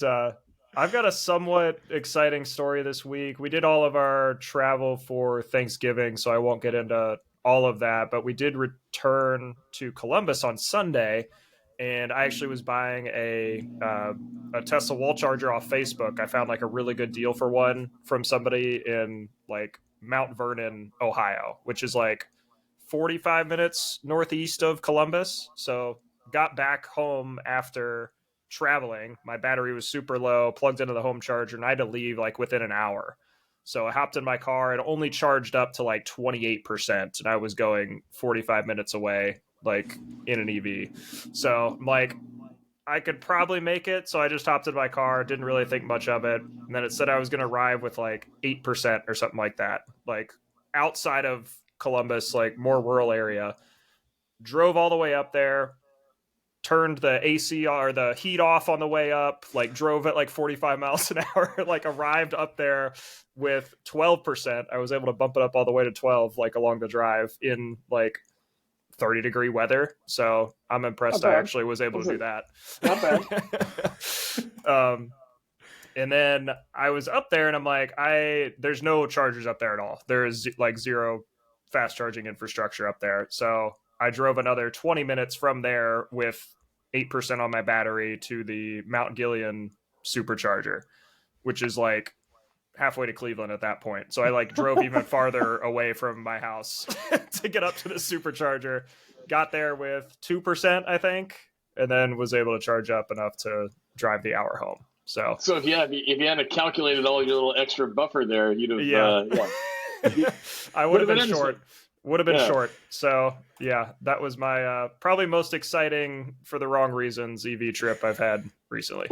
uh, I've got a somewhat exciting story this week. We did all of our travel for Thanksgiving, so I won't get into all of that, but we did return to Columbus on Sunday, and I actually was buying a Tesla wall charger off Facebook. I found like a really good deal for one from somebody in like Mount Vernon, Ohio, which is like 45 minutes northeast of Columbus. So got back home after traveling. My battery was super low, plugged into the home charger, and I had to leave like within an hour. So I hopped in my car and only charged up to like 28%. And I was going 45 minutes away, like in an EV. So I'm like, I could probably make it. So I just hopped in my car, didn't really think much of it. And then it said I was going to arrive with like 8% or something like that, like outside of Columbus, like more rural area. Drove all the way up there, turned the AC or the heat off on the way up, like drove at like 45 miles an hour, like arrived up there with 12%. I was able to bump it up all the way to 12, like along the drive in like 30-degree weather. So I'm impressed I actually was able to do that. Not bad. And then I was up there and I'm like, there's no chargers up there at all. There is like zero fast charging infrastructure up there. So I drove another 20 minutes from there with 8% on my battery to the Mount Gilead supercharger, which is like halfway to Cleveland at that point. So I like drove even farther away from my house to get up to the supercharger. Got there with 2%, I think, and then was able to charge up enough to drive the hour home. So if you hadn't calculated all your little extra buffer there, you'd have I would have been short. Would have been short. So yeah, that was my probably most exciting, for the wrong reasons, EV trip I've had recently.